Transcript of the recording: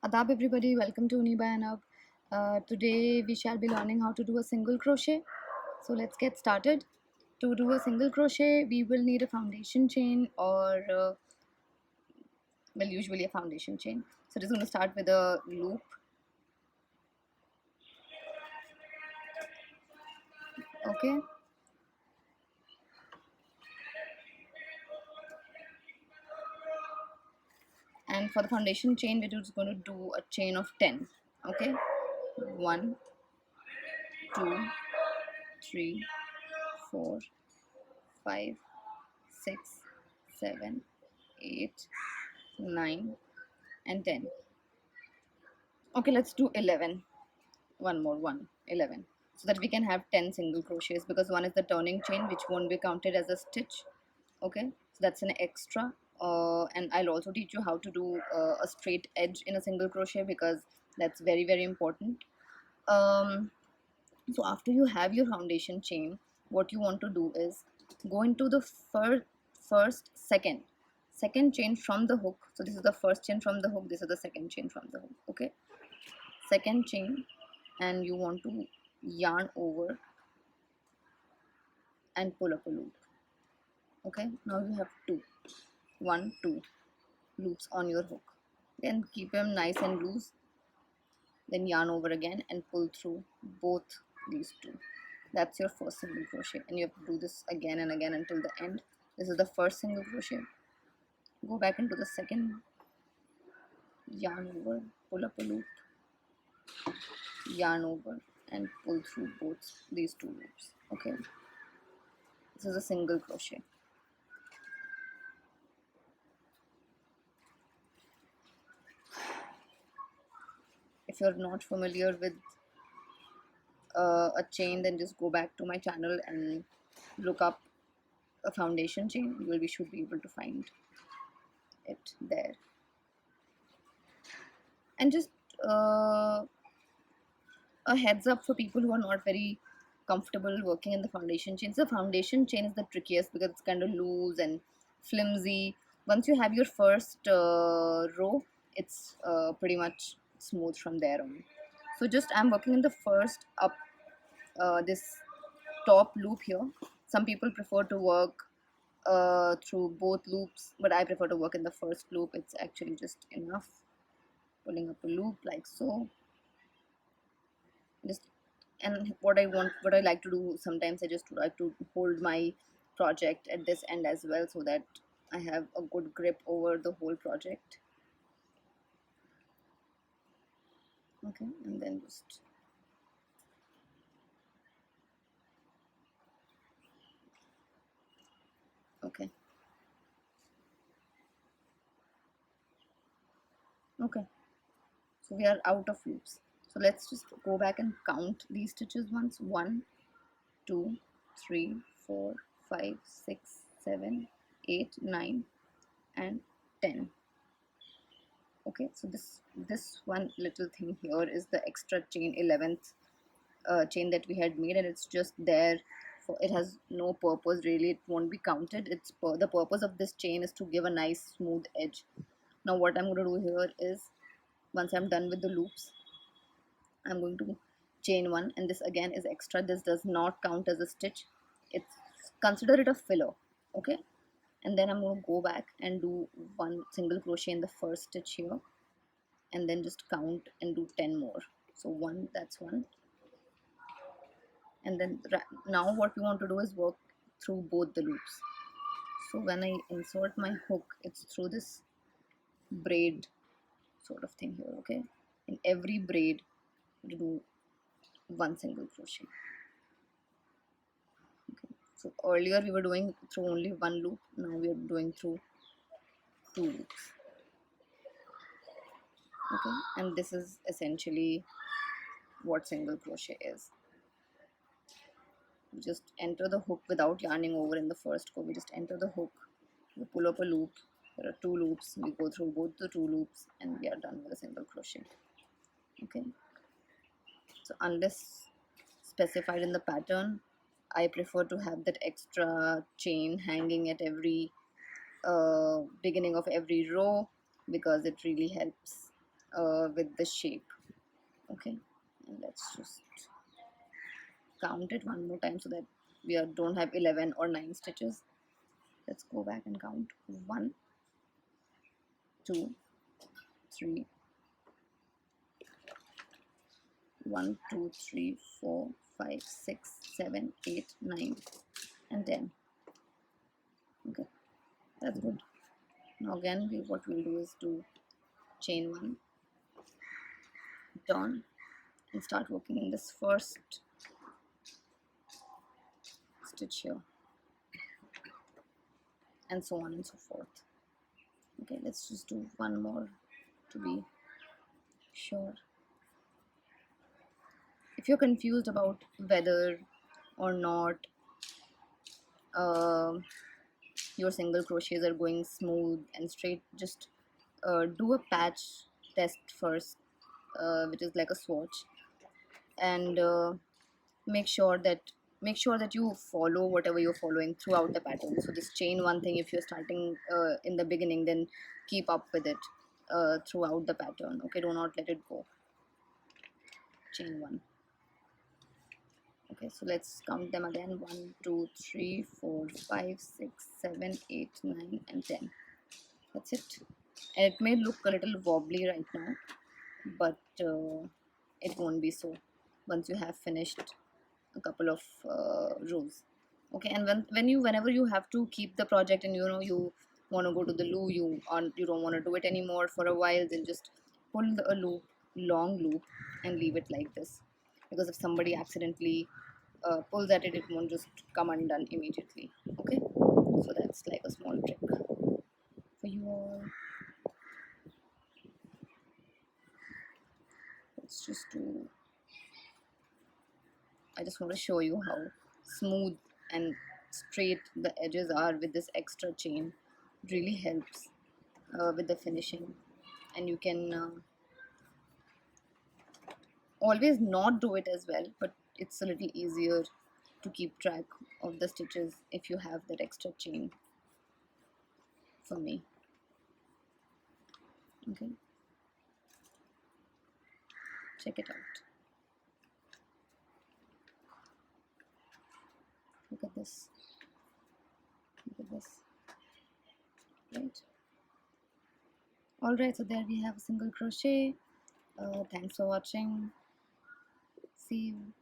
Adab everybody, welcome to Uniba and Up. Today we shall be learning how to do a single crochet. So let's get started. To do a single crochet, we will need a foundation chain or usually a foundation chain. So just going to start with a loop. Okay. And for the foundation chain, we're just going to do a chain of 10. Okay. 1, 2, 3, 4, 5, 6, 7, 8, 9, and 10. Okay, let's do 11. One more, 11. So that we can have 10 single crochets, because one is the turning chain which won't be counted as a stitch. Okay, so that's an extra. And I'll also teach you how to do a straight edge in a single crochet, because that's very, very important. So after you have your foundation chain, what you want to do is go into the second chain from the hook. So this is the first chain from the hook, this is the second chain from the hook. Okay, second chain, and you want to yarn over and pull up a loop. Okay, now you have 2 loops on your hook. Then keep them nice and loose, then yarn over again and pull through both these 2. That's your first single crochet, and you have to do this again and again until the end. This is the first single crochet. Go back into the second, yarn over, pull up a loop, yarn over and pull through both these 2 loops. Okay, this is a single crochet. If you're not familiar with a chain, then just go back to my channel and look up a foundation chain. You should be able to find it there. And just a heads up for people who are not very comfortable working in the foundation chains. The foundation chain is the trickiest because it's kind of loose and flimsy. Once you have your first row, it's pretty much smooth from there on. So just I'm working in the first up this top loop here. Some people prefer to work through both loops, but I prefer to work in the first loop. It's actually just enough. Pulling up a loop like so. Just, and what I like to do sometimes, I just like to hold my project at this end as well, so that I have a good grip over the whole project. Okay, and then just okay. So we are out of loops. So let's just go back and count these stitches once. 1, 2, 3, 4, 5, 6, 7, 8, 9, and 10. Okay, so this one little thing here is the extra chain, 11th chain that we had made, and it's just there for, it has no purpose really, it won't be counted. It's the purpose of this chain is to give a nice smooth edge. Now what I'm going to do here is, once I'm done with the loops, I'm going to chain 1, and this again is extra. This does not count as a stitch, it's consider it a filler. Okay, and then I'm going to go back and do 1 single crochet in the first stitch here, and then just count and do 10 more. So 1, that's 1, and then now what we want to do is work through both the loops. So when I insert my hook, it's through this braid sort of thing here. Okay, in every braid to do 1 single crochet. Okay, so earlier we were doing through only 1 loop, now we are doing through 2 loops. Okay, and this is essentially what single crochet is. We just enter the hook without yarning over in the first go. We just enter the hook, we pull up a loop, there are 2 loops, we go through both the 2 loops, and we are done with a single crochet. Okay, so unless specified in the pattern, I prefer to have that extra chain hanging at every beginning of every row, because it really helps with the shape. Okay, and let's just count it one more time so that we don't have 11 or 9 stitches. Let's go back and count. 1, 2, 3, 1, 2, 3, 4, 5, 6, 7, 8, 9, and 10. Okay, that's good. Now again, what we'll do is to chain 1, turn, and start working in this first stitch here, and so on and so forth. Okay, let's just do one more to be sure. If you're confused about whether or not uh, your single crochets are going smooth and straight, just do a patch test first, which is like a swatch, and make sure that you follow whatever you're following throughout the pattern. So this chain 1 thing, if you're starting in the beginning, then keep up with it throughout the pattern. Okay, do not let it go. Chain 1. Okay, so let's count them again. 1, 2, 3, 4, 5, 6, 7, 8, 9, and 10. That's it. And it may look a little wobbly right now, but it won't be so once you have finished a couple of rows. Okay, and whenever you have to keep the project, and you want to go to the loo, you don't want to do it anymore for a while, then just pull a loop, long loop, and leave it like this, because if somebody accidentally pulls at it, it won't just come undone immediately. Okay, so that's like a small trick for you all. Let's just do, I just want to show you how smooth and straight the edges are with this extra chain. It really helps with the finishing, and you can always not do it as well, but it's a little easier to keep track of the stitches if you have that extra chain, for me. Okay, check it out. Look at this. Look at this. Right. Alright, so there we have a single crochet. Thanks for watching. See you.